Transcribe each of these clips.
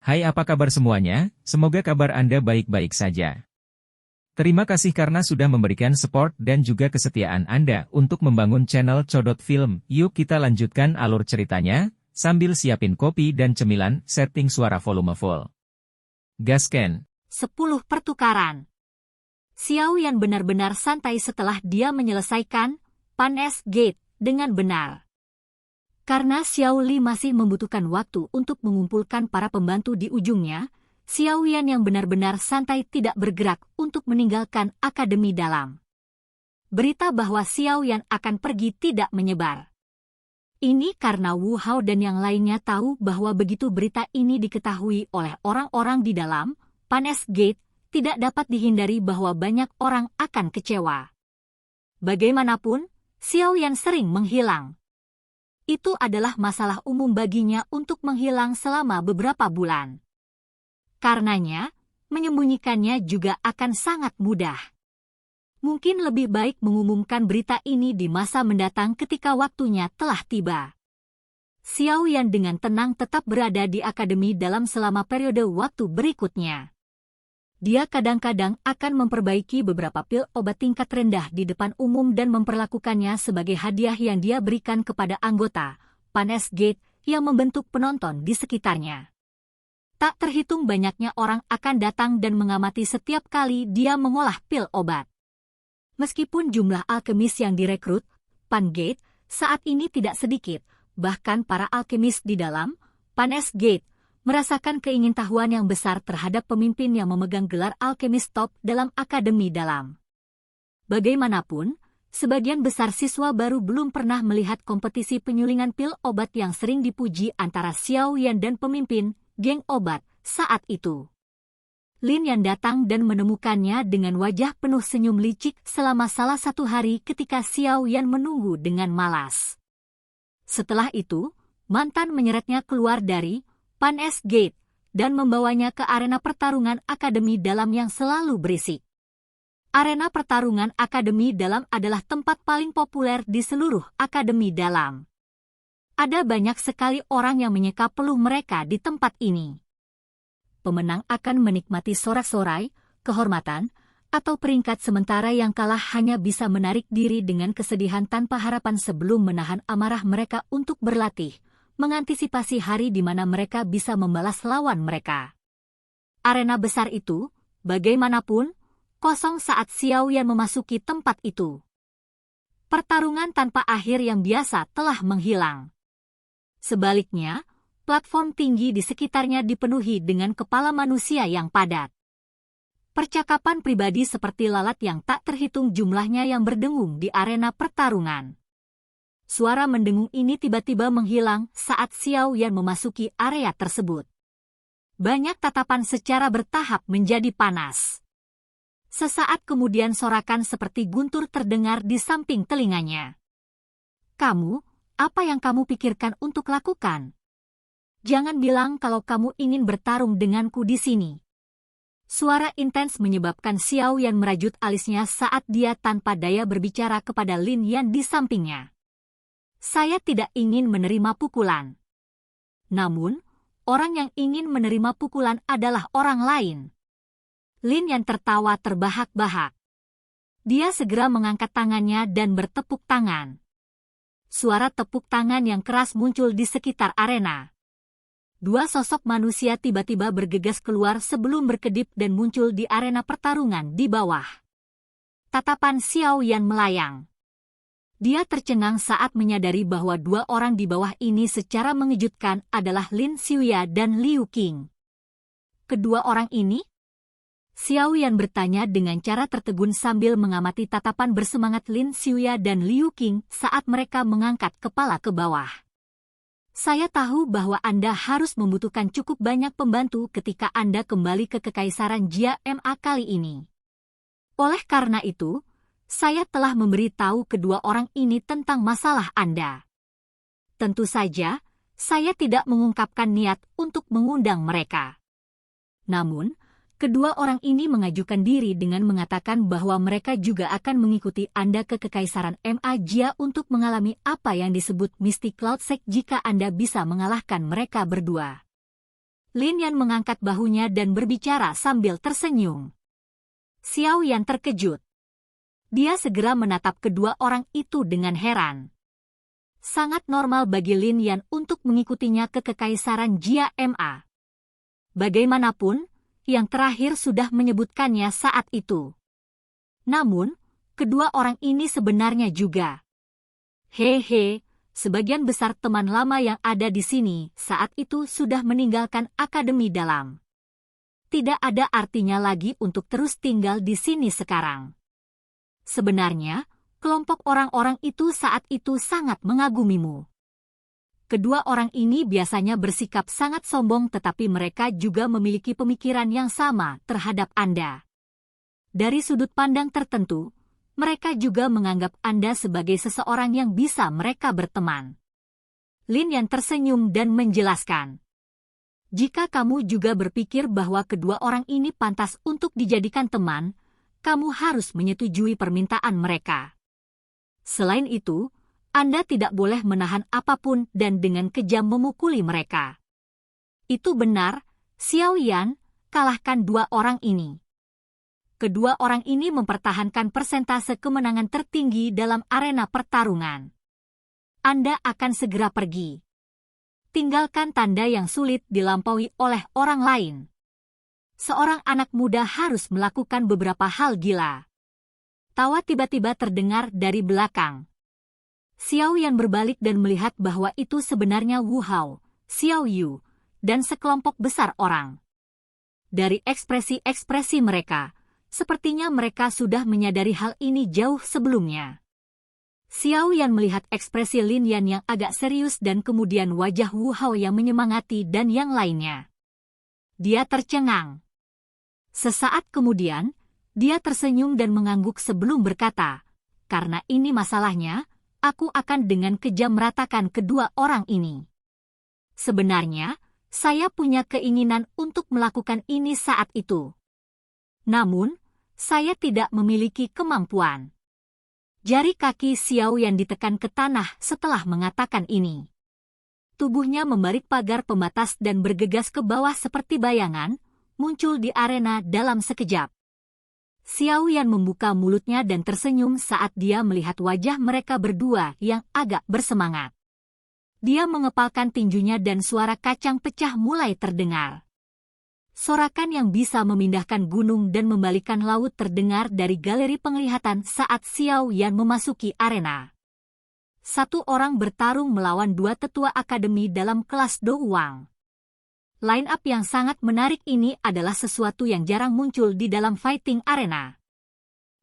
Hai, apa kabar semuanya? Semoga kabar Anda baik-baik saja. Terima kasih karena sudah memberikan support dan juga kesetiaan Anda untuk membangun channel Codot Film. Yuk kita lanjutkan alur ceritanya, sambil siapin kopi dan cemilan, setting suara volume full. Gasken. 10 pertukaran. Xiao Yan benar-benar santai setelah dia menyelesaikan Panes Gate dengan benar. Karena Xiao Li masih membutuhkan waktu untuk mengumpulkan para pembantu di ujungnya, Xiao Yan yang benar-benar santai tidak bergerak untuk meninggalkan Akademi Dalam. Berita bahwa Xiao Yan akan pergi tidak menyebar. Ini karena Wu Hao dan yang lainnya tahu bahwa begitu berita ini diketahui oleh orang-orang di dalam Panes Gate, tidak dapat dihindari bahwa banyak orang akan kecewa. Bagaimanapun, Xiao Yan sering menghilang. Itu adalah masalah umum baginya untuk menghilang selama beberapa bulan. Karenanya, menyembunyikannya juga akan sangat mudah. Mungkin lebih baik mengumumkan berita ini di masa mendatang ketika waktunya telah tiba. Xiao Yan dengan tenang tetap berada di Akademi Dalam selama periode waktu berikutnya. Dia kadang-kadang akan memperbaiki beberapa pil obat tingkat rendah di depan umum dan memperlakukannya sebagai hadiah yang dia berikan kepada anggota Panes Gate yang membentuk penonton di sekitarnya. Tak terhitung banyaknya orang akan datang dan mengamati setiap kali dia mengolah pil obat. Meskipun jumlah alkemis yang direkrut Pan Gate saat ini tidak sedikit, bahkan para alkemis di dalam Panes Gate merasakan keingintahuan yang besar terhadap pemimpin yang memegang gelar alkemis top dalam Akademi Dalam. Bagaimanapun, sebagian besar siswa baru belum pernah melihat kompetisi penyulingan pil obat yang sering dipuji antara Xiao Yan dan pemimpin geng obat saat itu. Lin Yan datang dan menemukannya dengan wajah penuh senyum licik selama salah satu hari ketika Xiao Yan menunggu dengan malas. Setelah itu, mantan menyeretnya keluar dari Panes Gate dan membawanya ke arena pertarungan Akademi Dalam yang selalu berisik. Arena pertarungan Akademi Dalam adalah tempat paling populer di seluruh Akademi Dalam. Ada banyak sekali orang yang menyeka peluh mereka di tempat ini. Pemenang akan menikmati sorak-sorai, kehormatan, atau peringkat sementara yang kalah hanya bisa menarik diri dengan kesedihan tanpa harapan sebelum menahan amarah mereka untuk berlatih, mengantisipasi hari di mana mereka bisa membalas lawan mereka. Arena besar itu, bagaimanapun, kosong saat Xiao Yan memasuki tempat itu. Pertarungan tanpa akhir yang biasa telah menghilang. Sebaliknya, platform tinggi di sekitarnya dipenuhi dengan kepala manusia yang padat. Percakapan pribadi seperti lalat yang tak terhitung jumlahnya yang berdengung di arena pertarungan. Suara mendengung ini tiba-tiba menghilang saat Xiao Yan memasuki area tersebut. Banyak tatapan secara bertahap menjadi panas. Sesaat kemudian sorakan seperti guntur terdengar di samping telinganya. "Kamu, apa yang kamu pikirkan untuk lakukan? Jangan bilang kalau kamu ingin bertarung denganku di sini." Suara intens menyebabkan Xiao Yan merajut alisnya saat dia tanpa daya berbicara kepada Lin Yan di sampingnya. "Saya tidak ingin menerima pukulan." Namun, orang yang ingin menerima pukulan adalah orang lain. Lin Yan tertawa terbahak-bahak. Dia segera mengangkat tangannya dan bertepuk tangan. Suara tepuk tangan yang keras muncul di sekitar arena. Dua sosok manusia tiba-tiba bergegas keluar sebelum berkedip dan muncul di arena pertarungan di bawah. Tatapan Xiao Yan melayang. Dia tercengang saat menyadari bahwa dua orang di bawah ini secara mengejutkan adalah Lin Xiuya dan Liu Qing. Kedua orang ini? Xiao Yan bertanya dengan cara tertegun sambil mengamati tatapan bersemangat Lin Xiuya dan Liu Qing saat mereka mengangkat kepala ke bawah. "Saya tahu bahwa Anda harus membutuhkan cukup banyak pembantu ketika Anda kembali ke Kekaisaran Jia Ma kali ini. Oleh karena itu, saya telah memberitahu kedua orang ini tentang masalah Anda. Tentu saja, saya tidak mengungkapkan niat untuk mengundang mereka. Namun, kedua orang ini mengajukan diri dengan mengatakan bahwa mereka juga akan mengikuti Anda ke Kekaisaran Ma Jia untuk mengalami apa yang disebut Mystic Cloud Sect jika Anda bisa mengalahkan mereka berdua." Lin Yan mengangkat bahunya dan berbicara sambil tersenyum. Xiao Yan terkejut. Dia segera menatap kedua orang itu dengan heran. Sangat normal bagi Lin Yan untuk mengikutinya ke Kekaisaran Jia Ma. Bagaimanapun, yang terakhir sudah menyebutkannya saat itu. Namun, kedua orang ini sebenarnya juga. Hehe, sebagian besar teman lama yang ada di sini saat itu sudah meninggalkan akademi dalam. Tidak ada artinya lagi untuk terus tinggal di sini sekarang. Sebenarnya, kelompok orang-orang itu saat itu sangat mengagumimu. Kedua orang ini biasanya bersikap sangat sombong tetapi mereka juga memiliki pemikiran yang sama terhadap Anda. Dari sudut pandang tertentu, mereka juga menganggap Anda sebagai seseorang yang bisa mereka berteman. Lin Yan tersenyum dan menjelaskan. Jika kamu juga berpikir bahwa kedua orang ini pantas untuk dijadikan teman, kamu harus menyetujui permintaan mereka. Selain itu, Anda tidak boleh menahan apapun dan dengan kejam memukuli mereka. Itu benar, Xiao Yan, kalahkan dua orang ini. Kedua orang ini mempertahankan persentase kemenangan tertinggi dalam arena pertarungan. Anda akan segera pergi. Tinggalkan tanda yang sulit dilampaui oleh orang lain. Seorang anak muda harus melakukan beberapa hal gila. Tawa tiba-tiba terdengar dari belakang. Xiao Yan berbalik dan melihat bahwa itu sebenarnya Wu Hao, Xiao Yu, dan sekelompok besar orang. Dari ekspresi-ekspresi mereka, sepertinya mereka sudah menyadari hal ini jauh sebelumnya. Xiao Yan melihat ekspresi Lin Yan yang agak serius dan kemudian wajah Wu Hao yang menyemangati dan yang lainnya. Dia tercengang. Sesaat kemudian, dia tersenyum dan mengangguk sebelum berkata, "Karena ini masalahnya, aku akan dengan kejam meratakan kedua orang ini. Sebenarnya, saya punya keinginan untuk melakukan ini saat itu. Namun, saya tidak memiliki kemampuan." Jari kaki Xiao Yan ditekan ke tanah setelah mengatakan ini. Tubuhnya membarik pagar pembatas dan bergegas ke bawah seperti bayangan, muncul di arena dalam sekejap. Xiao Yan membuka mulutnya dan tersenyum saat dia melihat wajah mereka berdua yang agak bersemangat. Dia mengepalkan tinjunya dan suara kacang pecah mulai terdengar. Sorakan yang bisa memindahkan gunung dan membalikan laut terdengar dari galeri penglihatan saat Xiao Yan memasuki arena. Satu orang bertarung melawan dua tetua akademi dalam kelas Do Wang. Line-up yang sangat menarik ini adalah sesuatu yang jarang muncul di dalam fighting arena.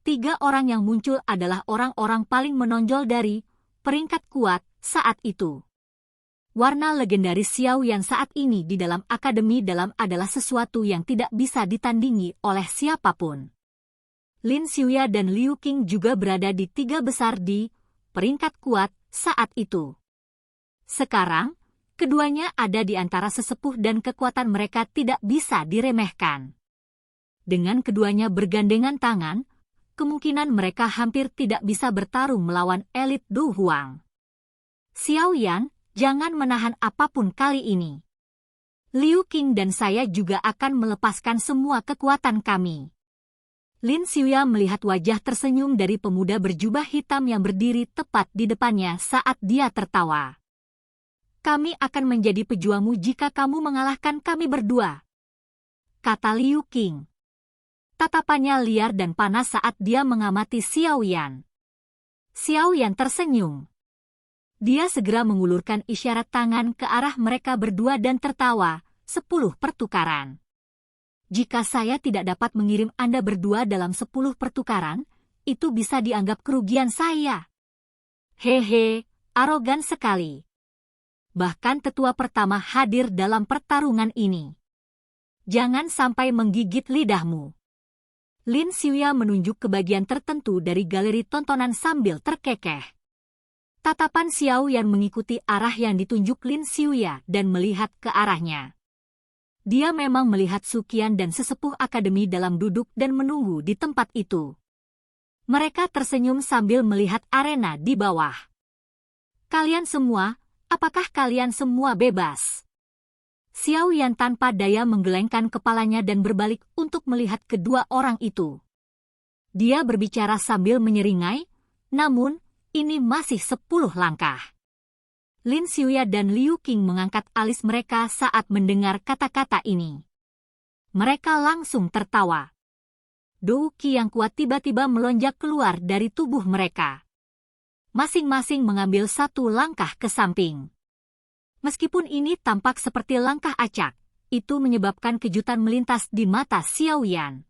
3 orang yang muncul adalah orang-orang paling menonjol dari peringkat kuat saat itu. Warna legendaris Xiao Yan saat ini di dalam akademi dalam adalah sesuatu yang tidak bisa ditandingi oleh siapapun. Lin Xiuya dan Liu Qing juga berada di 3 besar di peringkat kuat saat itu. Sekarang, keduanya ada di antara sesepuh dan kekuatan mereka tidak bisa diremehkan. Dengan keduanya bergandengan tangan, kemungkinan mereka hampir tidak bisa bertarung melawan elit Du Huang. Xiao Yan, jangan menahan apapun kali ini. Liu Qing dan saya juga akan melepaskan semua kekuatan kami. Lin Xiuya melihat wajah tersenyum dari pemuda berjubah hitam yang berdiri tepat di depannya saat dia tertawa. "Kami akan menjadi pejuangmu jika kamu mengalahkan kami berdua," kata Liu Qing. Tatapannya liar dan panas saat dia mengamati Xiao Yan. Xiao Yan tersenyum. Dia segera mengulurkan isyarat tangan ke arah mereka berdua dan tertawa, 10 pertukaran. "Jika saya tidak dapat mengirim Anda berdua dalam 10 pertukaran, itu bisa dianggap kerugian saya." Hehe, arogan sekali. Bahkan tetua pertama hadir dalam pertarungan ini. Jangan sampai menggigit lidahmu. Lin Xiuya menunjuk ke bagian tertentu dari galeri tontonan sambil terkekeh. Tatapan Xiao Yan mengikuti arah yang ditunjuk Lin Xiuya dan melihat ke arahnya. Dia memang melihat Sukian dan sesepuh akademi dalam duduk dan menunggu di tempat itu. Mereka tersenyum sambil melihat arena di bawah. "Kalian semua, apakah kalian semua bebas?" Xiao Yan tanpa daya menggelengkan kepalanya dan berbalik untuk melihat kedua orang itu. Dia berbicara sambil menyeringai, namun ini masih 10 langkah. Lin Xiuya dan Liu Qing mengangkat alis mereka saat mendengar kata-kata ini. Mereka langsung tertawa. Dou Qi yang kuat tiba-tiba melonjak keluar dari tubuh mereka. Masing-masing mengambil 1 langkah ke samping. Meskipun ini tampak seperti langkah acak, itu menyebabkan kejutan melintas di mata Xiao Yan.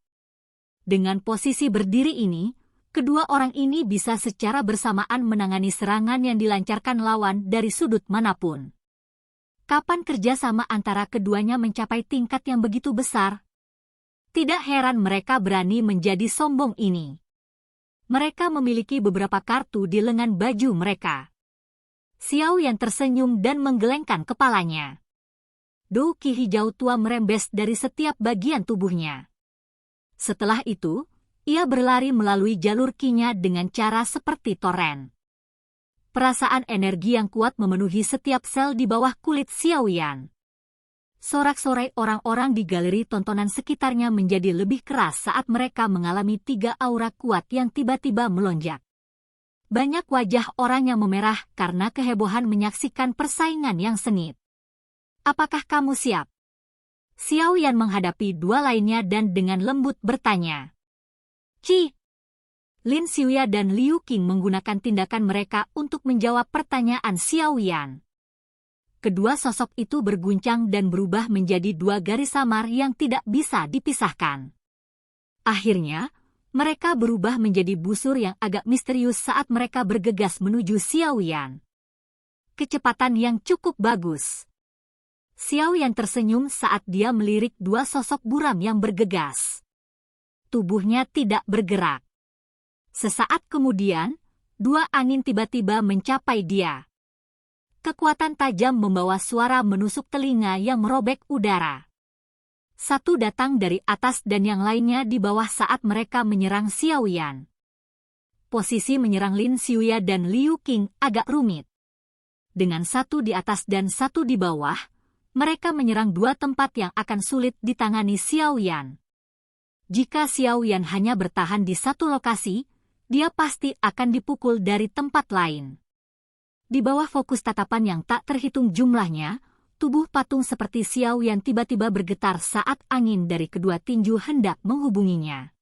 Dengan posisi berdiri ini, kedua orang ini bisa secara bersamaan menangani serangan yang dilancarkan lawan dari sudut manapun. Kapan kerjasama antara keduanya mencapai tingkat yang begitu besar? Tidak heran mereka berani menjadi sombong ini. Mereka memiliki beberapa kartu di lengan baju mereka. Xiao Yan tersenyum dan menggelengkan kepalanya. Dou Qi hijau tua merembes dari setiap bagian tubuhnya. Setelah itu, ia berlari melalui jalur Qi-nya dengan cara seperti toren. Perasaan energi yang kuat memenuhi setiap sel di bawah kulit Xiao Yan. Sorak-sorai orang-orang di galeri tontonan sekitarnya menjadi lebih keras saat mereka mengalami 3 aura kuat yang tiba-tiba melonjak. Banyak wajah orang yang memerah karena kehebohan menyaksikan persaingan yang sengit. Apakah kamu siap? Xiao Yan menghadapi 2 lainnya dan dengan lembut bertanya. Ci! Lin Xiuya dan Liu Qing menggunakan tindakan mereka untuk menjawab pertanyaan Xiao Yan. Kedua sosok itu berguncang dan berubah menjadi 2 garis samar yang tidak bisa dipisahkan. Akhirnya, mereka berubah menjadi busur yang agak misterius saat mereka bergegas menuju Xiao Yan. Kecepatan yang cukup bagus. Xiao Yan tersenyum saat dia melirik 2 sosok buram yang bergegas. Tubuhnya tidak bergerak. Sesaat kemudian, 2 angin tiba-tiba mencapai dia. Kekuatan tajam membawa suara menusuk telinga yang merobek udara. 1 datang dari atas dan yang lainnya di bawah saat mereka menyerang Xiao Yan. Posisi menyerang Lin Xiuya dan Liu Qing agak rumit. Dengan 1 di atas dan 1 di bawah, mereka menyerang 2 tempat yang akan sulit ditangani Xiao Yan. Jika Xiao Yan hanya bertahan di 1 lokasi, dia pasti akan dipukul dari tempat lain. Di bawah fokus tatapan yang tak terhitung jumlahnya, tubuh patung seperti Xiao Yan tiba-tiba bergetar saat angin dari kedua tinju hendak menghubunginya.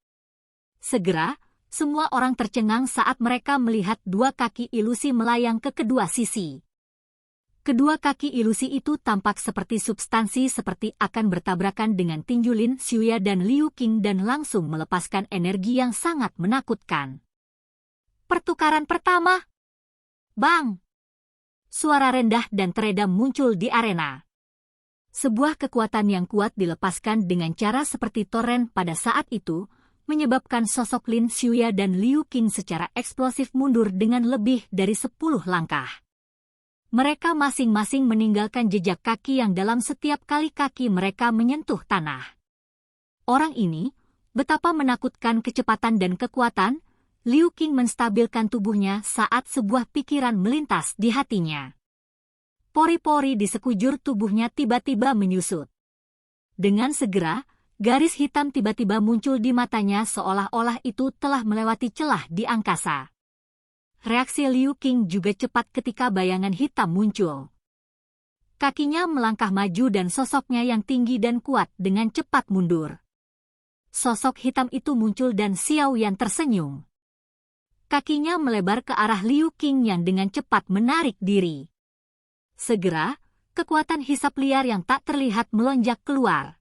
Segera, semua orang tercengang saat mereka melihat 2 kaki ilusi melayang ke kedua sisi. Kedua kaki ilusi itu tampak seperti substansi seperti akan bertabrakan dengan tinju Lin Xiuya dan Liu Qing dan langsung melepaskan energi yang sangat menakutkan. Pertukaran pertama. Bang! Suara rendah dan teredam muncul di arena. Sebuah kekuatan yang kuat dilepaskan dengan cara seperti toren pada saat itu, menyebabkan sosok Lin Xiuya dan Liu Qing secara eksplosif mundur dengan lebih dari 10 langkah. Mereka masing-masing meninggalkan jejak kaki yang dalam setiap kali kaki mereka menyentuh tanah. Orang ini, betapa menakutkan kecepatan dan kekuatan, Liu Qing menstabilkan tubuhnya saat sebuah pikiran melintas di hatinya. Pori-pori di sekujur tubuhnya tiba-tiba menyusut. Dengan segera, garis hitam tiba-tiba muncul di matanya seolah-olah itu telah melewati celah di angkasa. Reaksi Liu Qing juga cepat ketika bayangan hitam muncul. Kakinya melangkah maju dan sosoknya yang tinggi dan kuat dengan cepat mundur. Sosok hitam itu muncul dan Xiao Yan tersenyum. Kakinya melebar ke arah Liu Qing yang dengan cepat menarik diri. Segera, kekuatan hisap liar yang tak terlihat melonjak keluar.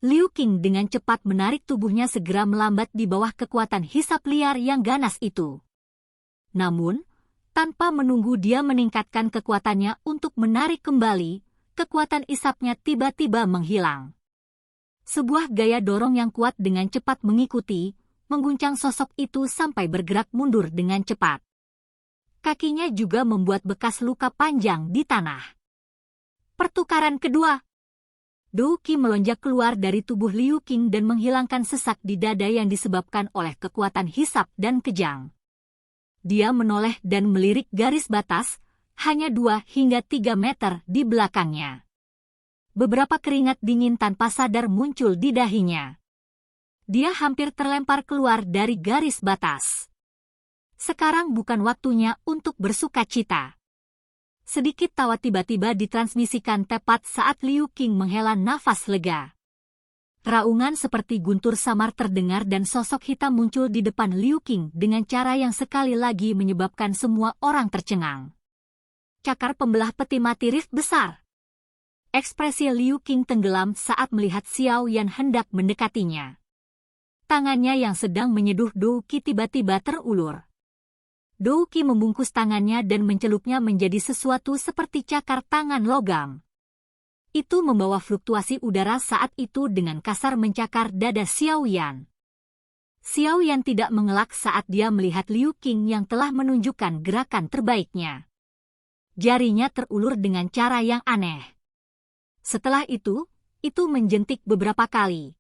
Liu Qing dengan cepat menarik tubuhnya segera melambat di bawah kekuatan hisap liar yang ganas itu. Namun, tanpa menunggu dia meningkatkan kekuatannya untuk menarik kembali, kekuatan isapnya tiba-tiba menghilang. Sebuah gaya dorong yang kuat dengan cepat mengikuti, mengguncang sosok itu sampai bergerak mundur dengan cepat. Kakinya juga membuat bekas luka panjang di tanah. Pertukaran kedua. Dou Qi melonjak keluar dari tubuh Liu Qing dan menghilangkan sesak di dada yang disebabkan oleh kekuatan hisap dan kejang. Dia menoleh dan melirik garis batas, hanya 2 hingga 3 meter di belakangnya. beberapa keringat dingin tanpa sadar muncul di dahinya. Dia hampir terlempar keluar dari garis batas. Sekarang bukan waktunya untuk bersukacita. Sedikit tawa tiba-tiba ditransmisikan tepat saat Liu Qing menghela nafas lega. Raungan seperti guntur samar terdengar dan sosok hitam muncul di depan Liu Qing dengan cara yang sekali lagi menyebabkan semua orang tercengang. Cakar pembelah peti mati rift besar. Ekspresi Liu Qing tenggelam saat melihat Xiao Yan hendak mendekatinya. Tangannya yang sedang menyeduh Dou Qi tiba-tiba terulur. Dou Qi membungkus tangannya dan mencelupnya menjadi sesuatu seperti cakar tangan logam. Itu membawa fluktuasi udara saat itu dengan kasar mencakar dada Xiao Yan. Xiao Yan tidak mengelak saat dia melihat Liu Qing yang telah menunjukkan gerakan terbaiknya. Jarinya terulur dengan cara yang aneh. Setelah itu menjentik beberapa kali.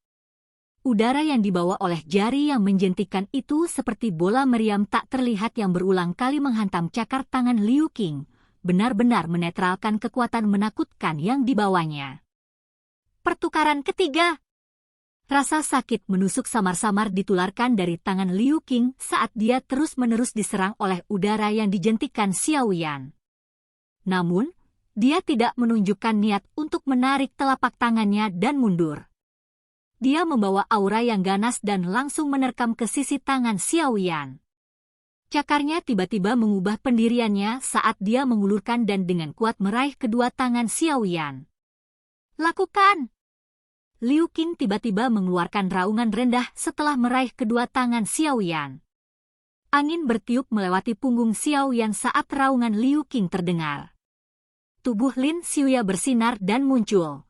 Udara yang dibawa oleh jari yang menjentikkan itu seperti bola meriam tak terlihat yang berulang kali menghantam cakar tangan Liu Qing, benar-benar menetralkan kekuatan menakutkan yang dibawanya. Pertukaran ketiga. Rasa sakit menusuk samar-samar ditularkan dari tangan Liu Qing saat dia terus-menerus diserang oleh udara yang dijentikkan Xiao Yan. Namun, dia tidak menunjukkan niat untuk menarik telapak tangannya dan mundur. Dia membawa aura yang ganas dan langsung menerkam ke sisi tangan Xiao Yan. Cakarnya tiba-tiba mengubah pendiriannya saat dia mengulurkan dan dengan kuat meraih kedua tangan Xiao Yan. Lakukan! Liu Qing tiba-tiba mengeluarkan raungan rendah setelah meraih kedua tangan Xiao Yan. Angin bertiup melewati punggung Xiao Yan saat raungan Liu Qing terdengar. Tubuh Lin Xiuya bersinar dan muncul.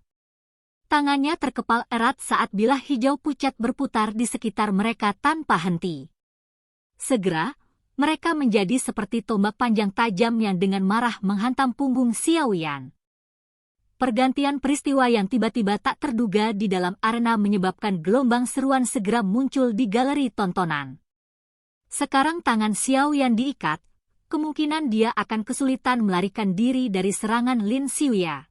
Tangannya terkepal erat saat bilah hijau pucat berputar di sekitar mereka tanpa henti. Segera, mereka menjadi seperti tombak panjang tajam yang dengan marah menghantam punggung Xiao Yan. Pergantian peristiwa yang tiba-tiba tak terduga di dalam arena menyebabkan gelombang seruan segera muncul di galeri tontonan. Sekarang tangan Xiao Yan diikat, kemungkinan dia akan kesulitan melarikan diri dari serangan Lin Xiuya.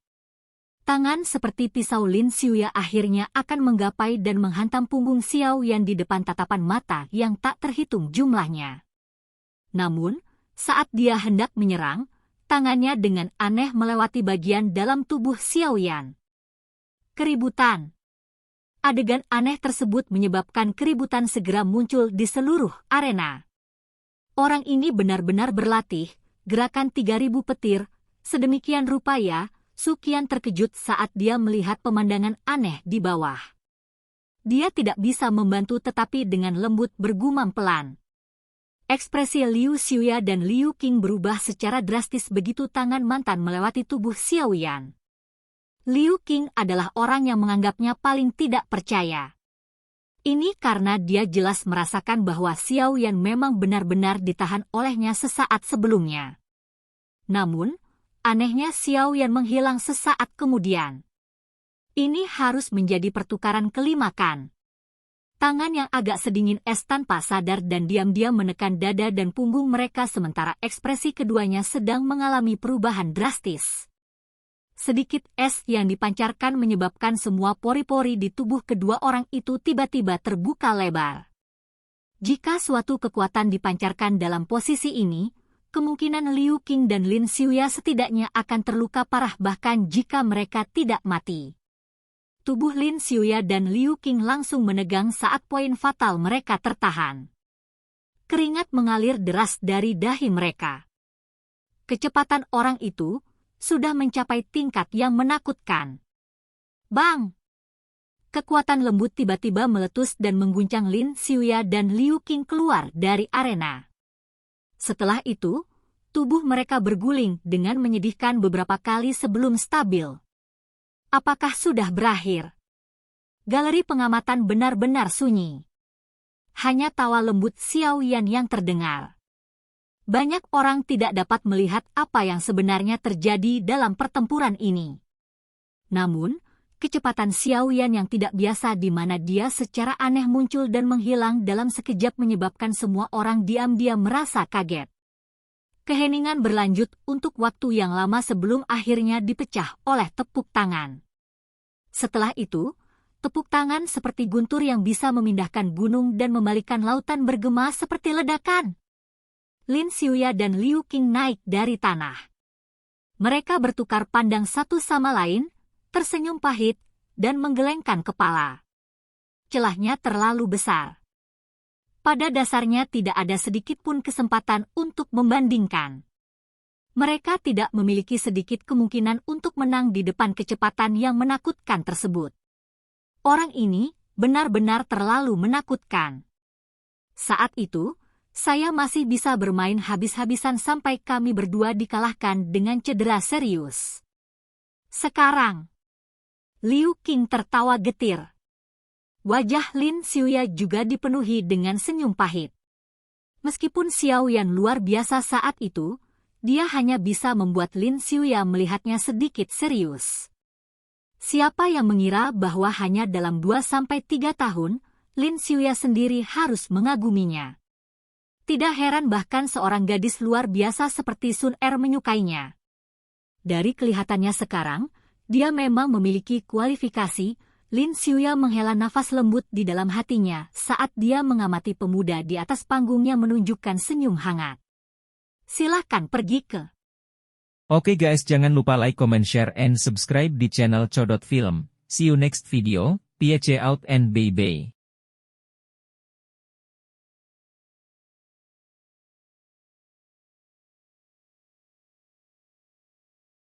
Tangan seperti pisau Lin Xiuya akhirnya akan menggapai dan menghantam punggung Xiao Yan di depan tatapan mata yang tak terhitung jumlahnya. Namun, saat dia hendak menyerang, tangannya dengan aneh melewati bagian dalam tubuh Xiao Yan. Keributan. Adegan aneh tersebut menyebabkan keributan segera muncul di seluruh arena. Orang ini benar-benar berlatih, gerakan 3000 petir, sedemikian rupa ya. Su Qian terkejut saat dia melihat pemandangan aneh di bawah. Dia tidak bisa membantu tetapi dengan lembut bergumam pelan. Ekspresi Liu Xiuya dan Liu Qing berubah secara drastis begitu tangan mantan melewati tubuh Xiao Yan. Liu Qing adalah orang yang menganggapnya paling tidak percaya. Ini karena dia jelas merasakan bahwa Xiao Yan memang benar-benar ditahan olehnya sesaat sebelumnya. Namun, anehnya Xiao Yan menghilang sesaat kemudian. Ini harus menjadi pertukaran kelima kan? Tangan yang agak sedingin es tanpa sadar dan diam-diam menekan dada dan punggung mereka sementara ekspresi keduanya sedang mengalami perubahan drastis. Sedikit es yang dipancarkan menyebabkan semua pori-pori di tubuh kedua orang itu tiba-tiba terbuka lebar. Jika suatu kekuatan dipancarkan dalam posisi ini, kemungkinan Liu Qing dan Lin Xiuya setidaknya akan terluka parah bahkan jika mereka tidak mati. Tubuh Lin Xiuya dan Liu Qing langsung menegang saat poin fatal mereka tertahan. Keringat mengalir deras dari dahi mereka. Kecepatan orang itu sudah mencapai tingkat yang menakutkan. Bang! Kekuatan lembut tiba-tiba meletus dan mengguncang Lin Xiuya dan Liu Qing keluar dari arena. Setelah itu, tubuh mereka berguling dengan menyedihkan beberapa kali sebelum stabil. Apakah sudah berakhir? Galeri pengamatan benar-benar sunyi. Hanya tawa lembut Xiao Yan yang terdengar. Banyak orang tidak dapat melihat apa yang sebenarnya terjadi dalam pertempuran ini. Namun, kecepatan Xiao Yan yang tidak biasa di mana dia secara aneh muncul dan menghilang dalam sekejap menyebabkan semua orang diam-diam merasa kaget. Keheningan berlanjut untuk waktu yang lama sebelum akhirnya dipecah oleh tepuk tangan. Setelah itu, tepuk tangan seperti guntur yang bisa memindahkan gunung dan membalikkan lautan bergema seperti ledakan. Lin Xiuya dan Liu Qing naik dari tanah. Mereka bertukar pandang satu sama lain, tersenyum pahit, dan menggelengkan kepala. Celahnya terlalu besar. Pada dasarnya tidak ada sedikit pun kesempatan untuk membandingkan. Mereka tidak memiliki sedikit kemungkinan untuk menang di depan kecepatan yang menakutkan tersebut. Orang ini benar-benar terlalu menakutkan. Saat itu, saya masih bisa bermain habis-habisan sampai kami berdua dikalahkan dengan cedera serius. Sekarang, Liu Qing tertawa getir. Wajah Lin Xiuya juga dipenuhi dengan senyum pahit. Meskipun Xiao Yan luar biasa saat itu, dia hanya bisa membuat Lin Xiuya melihatnya sedikit serius. Siapa yang mengira bahwa hanya dalam 2-3 tahun, Lin Xiuya sendiri harus mengaguminya. Tidak heran bahkan seorang gadis luar biasa seperti Sun Er menyukainya. Dari kelihatannya sekarang, dia memang memiliki kualifikasi. Lin Xiuya menghela nafas lembut di dalam hatinya saat dia mengamati pemuda di atas panggung yang menunjukkan senyum hangat. Silahkan pergi ke. Oke guys, jangan lupa like, comment, share, and subscribe di channel Codot Film. See you next video, peace out and bye-bye.